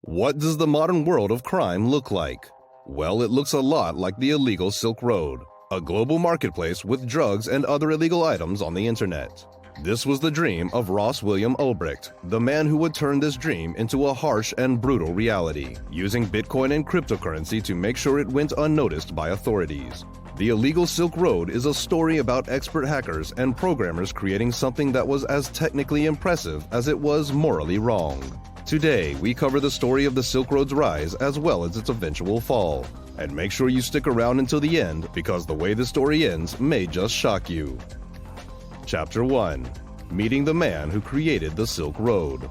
What does the modern world of crime look like? Well, it looks a lot like the illegal Silk Road, a global marketplace with drugs and other illegal items on the internet. This was the dream of Ross William Ulbricht, the man who would turn this dream into a harsh and brutal reality, using Bitcoin and cryptocurrency to make sure it went unnoticed by authorities. The illegal Silk Road is a story about expert hackers and programmers creating something that was as technically impressive as it was morally wrong. Today, we cover the story of the Silk Road's rise as well as its eventual fall. And make sure you stick around until the end, because the way the story ends may just shock you. Chapter 1. Meeting the man who created the Silk Road.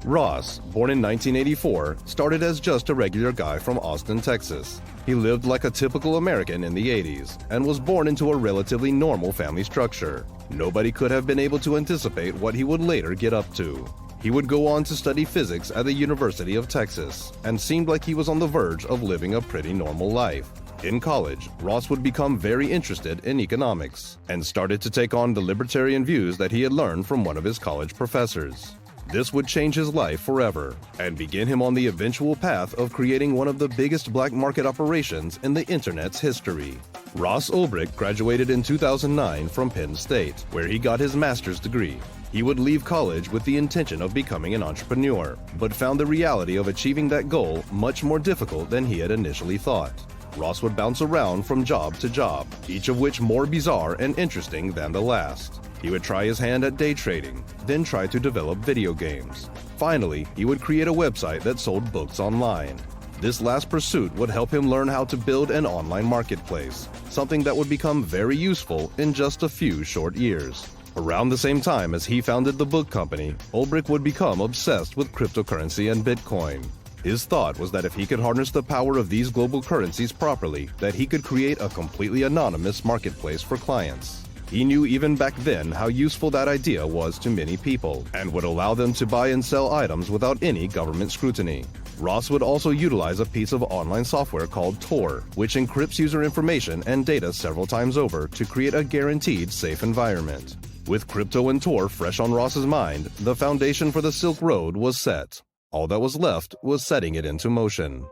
Ross, born in 1984, started as just a regular guy from Austin, Texas. He lived like a typical American in the 80s, and was born into a relatively normal family structure. Nobody could have been able to anticipate what he would later get up to. He would go on to study physics at the University of Texas, and seemed like he was on the verge of living a pretty normal life. In college, Ross would become very interested in economics, and started to take on the libertarian views that he had learned from one of his college professors. This would change his life forever, and begin him on the eventual path of creating one of the biggest black market operations in the internet's history. Ross Ulbricht graduated in 2009 from Penn State, where he got his master's degree. He would leave college with the intention of becoming an entrepreneur, but found the reality of achieving that goal much more difficult than he had initially thought. Ross would bounce around from job to job, each of which more bizarre and interesting than the last. He would try his hand at day trading, then try to develop video games. Finally, he would create a website that sold books online. This last pursuit would help him learn how to build an online marketplace, something that would become very useful in just a few short years. Around the same time as he founded the book company, Ulbricht would become obsessed with cryptocurrency and Bitcoin. His thought was that if he could harness the power of these global currencies properly, that he could create a completely anonymous marketplace for clients. He knew even back then how useful that idea was to many people, and would allow them to buy and sell items without any government scrutiny. Ross would also utilize a piece of online software called Tor, which encrypts user information and data several times over to create a guaranteed safe environment. With crypto and Tor fresh on Ross's mind, the foundation for the Silk Road was set. All that was left was setting it into motion.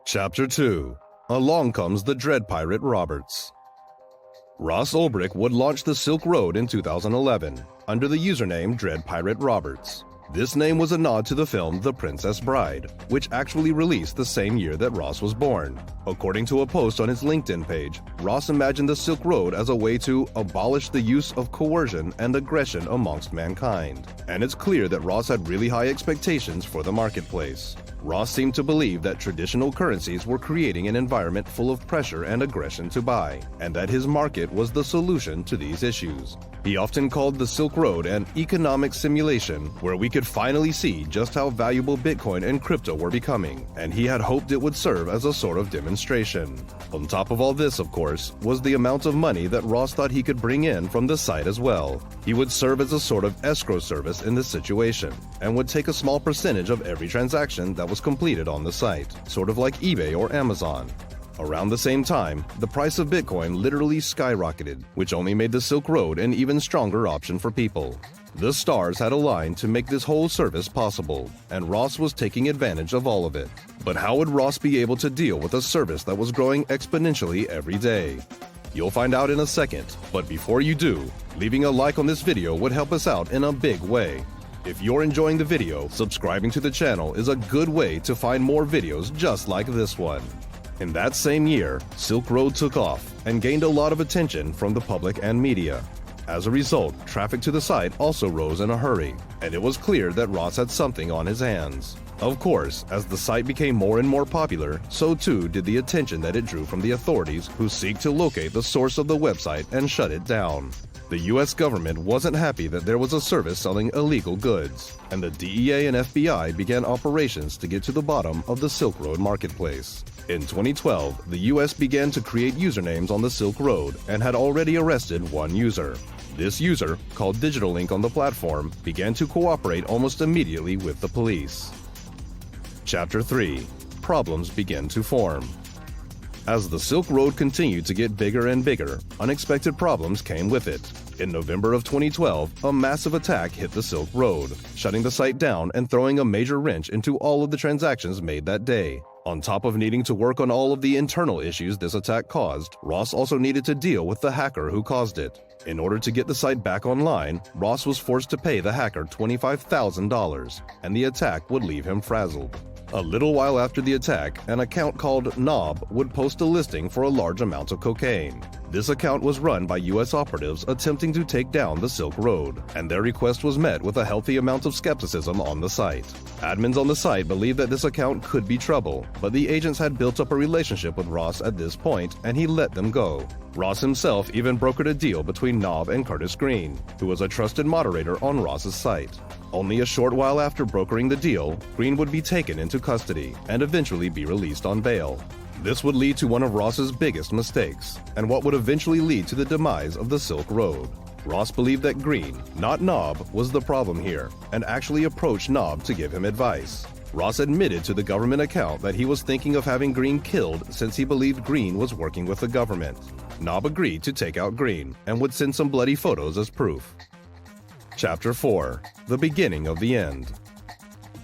Chapter 2. Along comes the Dread Pirate Roberts. Ross Ulbricht would launch the Silk Road in 2011 under the username Dread Pirate Roberts. This name was a nod to the film The Princess Bride, which actually released the same year that Ross was born. According to a post on his LinkedIn page, Ross imagined the Silk Road as a way to abolish the use of coercion and aggression amongst mankind. And it's clear that Ross had really high expectations for the marketplace. Ross seemed to believe that traditional currencies were creating an environment full of pressure and aggression to buy, and that his market was the solution to these issues. He often called the Silk Road an economic simulation where we could finally see just how valuable Bitcoin and crypto were becoming, and he had hoped it would serve as a sort of demonstration. On top of all this, of course, was the amount of money that Ross thought he could bring in from the site as well. He would serve as a sort of escrow service in this situation, and would take a small percentage of every transaction that was completed on the site, sort of like eBay or Amazon. Around the same time, the price of Bitcoin literally skyrocketed, which only made the Silk Road an even stronger option for people. The stars had aligned to make this whole service possible, and Ross was taking advantage of all of it. But how would Ross be able to deal with a service that was growing exponentially every day? You'll find out in a second, but before you do, leaving a like on this video would help us out in a big way. If you're enjoying the video, subscribing to the channel is a good way to find more videos just like this one. In that same year, Silk Road took off and gained a lot of attention from the public and media. As a result, traffic to the site also rose in a hurry, and it was clear that Ross had something on his hands. Of course, as the site became more and more popular, so too did the attention that it drew from the authorities who seek to locate the source of the website and shut it down. The US government wasn't happy that there was a service selling illegal goods, and the DEA and FBI began operations to get to the bottom of the Silk Road marketplace. In 2012, the US began to create usernames on the Silk Road and had already arrested one user. This user, called Digital Link on the platform, began to cooperate almost immediately with the police. Chapter 3. Problems begin to form. As the Silk Road continued to get bigger and bigger, unexpected problems came with it. In November of 2012, a massive attack hit the Silk Road, shutting the site down and throwing a major wrench into all of the transactions made that day. On top of needing to work on all of the internal issues this attack caused, Ross also needed to deal with the hacker who caused it. In order to get the site back online, Ross was forced to pay the hacker $25,000, and the attack would leave him frazzled. A little while after the attack, an account called Knob would post a listing for a large amount of cocaine. This account was run by U.S. operatives attempting to take down the Silk Road, and their request was met with a healthy amount of skepticism on the site. Admins on the site believed that this account could be trouble, but the agents had built up a relationship with Ross at this point, and he let them go. Ross himself even brokered a deal between Knob and Curtis Green, who was a trusted moderator on Ross's site. Only a short while after brokering the deal, Green would be taken into custody and eventually be released on bail. This would lead to one of Ross's biggest mistakes, and what would eventually lead to the demise of the Silk Road. Ross believed that Green, not Knob, was the problem here, and actually approached Knob to give him advice. Ross admitted to the government account that he was thinking of having Green killed since he believed Green was working with the government. Knob agreed to take out Green and would send some bloody photos as proof. Chapter 4: The Beginning of the End.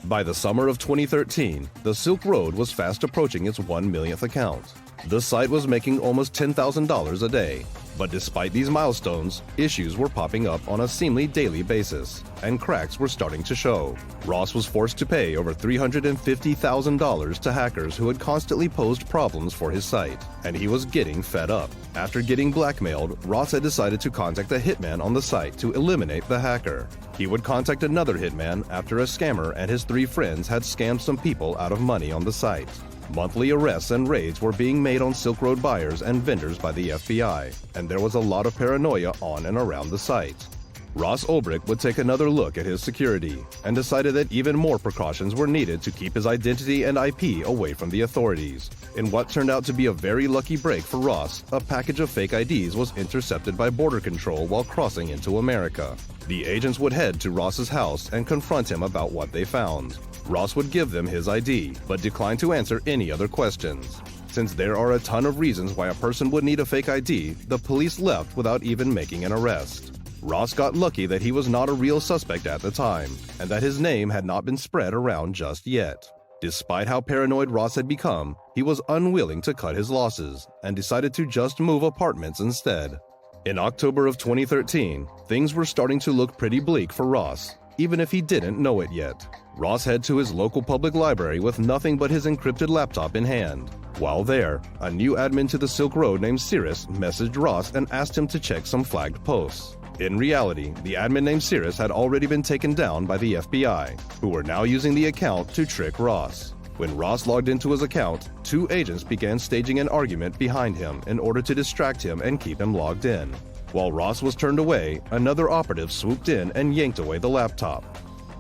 By the summer of 2013, the Silk Road was fast approaching its 1 millionth account. The site was making almost $10,000 a day, but despite these milestones, issues were popping up on a seemingly daily basis, and cracks were starting to show. Ross was forced to pay over $350,000 to hackers who had constantly posed problems for his site, and he was getting fed up. After getting blackmailed, Ross had decided to contact a hitman on the site to eliminate the hacker. He would contact another hitman after a scammer and his 3 friends had scammed some people out of money on the site. Monthly arrests and raids were being made on Silk Road buyers and vendors by the FBI, and there was a lot of paranoia on and around the site. Ross Ulbricht would take another look at his security and decided that even more precautions were needed to keep his identity and IP away from the authorities. In what turned out to be a very lucky break for Ross, a package of fake IDs was intercepted by Border Control while crossing into America. The agents would head to Ross's house and confront him about what they found. Ross would give them his ID, but declined to answer any other questions. Since there are a ton of reasons why a person would need a fake ID, the police left without even making an arrest. Ross got lucky that he was not a real suspect at the time, and that his name had not been spread around just yet. Despite how paranoid Ross had become, he was unwilling to cut his losses, and decided to just move apartments instead. In October of 2013, things were starting to look pretty bleak for Ross, even if he didn't know it yet. Ross headed to his local public library with nothing but his encrypted laptop in hand. While there, a new admin to the Silk Road named Cirrus messaged Ross and asked him to check some flagged posts. In reality, the admin named Cirrus had already been taken down by the FBI, who were now using the account to trick Ross. When Ross logged into his account, 2 agents began staging an argument behind him in order to distract him and keep him logged in. While Ross was turned away, another operative swooped in and yanked away the laptop.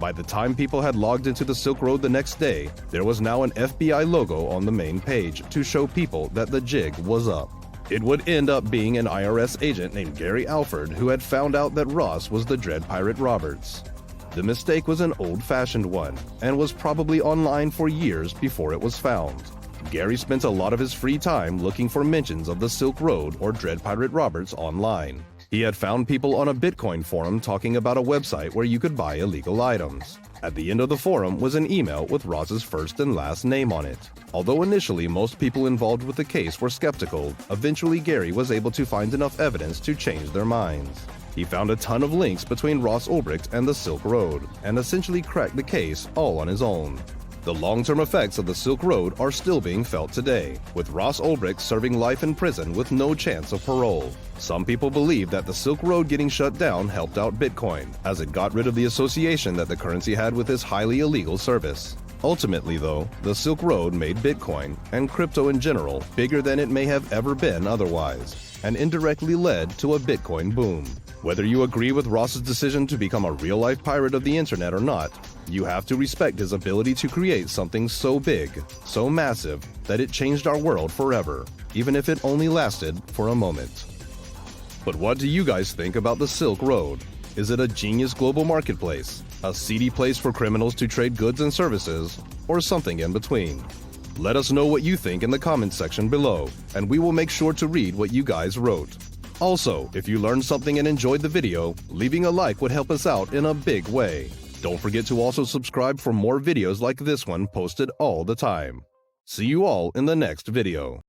By the time people had logged into the Silk Road the next day, there was now an FBI logo on the main page to show people that the jig was up. It would end up being an IRS agent named Gary Alford who had found out that Ross was the Dread Pirate Roberts. The mistake was an old-fashioned one, and was probably online for years before it was found. Gary spent a lot of his free time looking for mentions of the Silk Road or Dread Pirate Roberts online. He had found people on a Bitcoin forum talking about a website where you could buy illegal items. At the end of the forum was an email with Ross's first and last name on it. Although initially most people involved with the case were skeptical, eventually Gary was able to find enough evidence to change their minds. He found a ton of links between Ross Ulbricht and the Silk Road, and essentially cracked the case all on his own. The long-term effects of the Silk Road are still being felt today, with Ross Ulbricht serving life in prison with no chance of parole. Some people believe that the Silk Road getting shut down helped out Bitcoin, as it got rid of the association that the currency had with this highly illegal service. Ultimately, though, the Silk Road made Bitcoin, and crypto in general, bigger than it may have ever been otherwise, and indirectly led to a Bitcoin boom. Whether you agree with Ross's decision to become a real-life pirate of the internet or not, you have to respect his ability to create something so big, so massive, that it changed our world forever, even if it only lasted for a moment. But what do you guys think about the Silk Road? Is it a genius global marketplace, a seedy place for criminals to trade goods and services, or something in between? Let us know what you think in the comments section below, and we will make sure to read what you guys wrote. Also, if you learned something and enjoyed the video, leaving a like would help us out in a big way. Don't forget to also subscribe for more videos like this one posted all the time. See you all in the next video.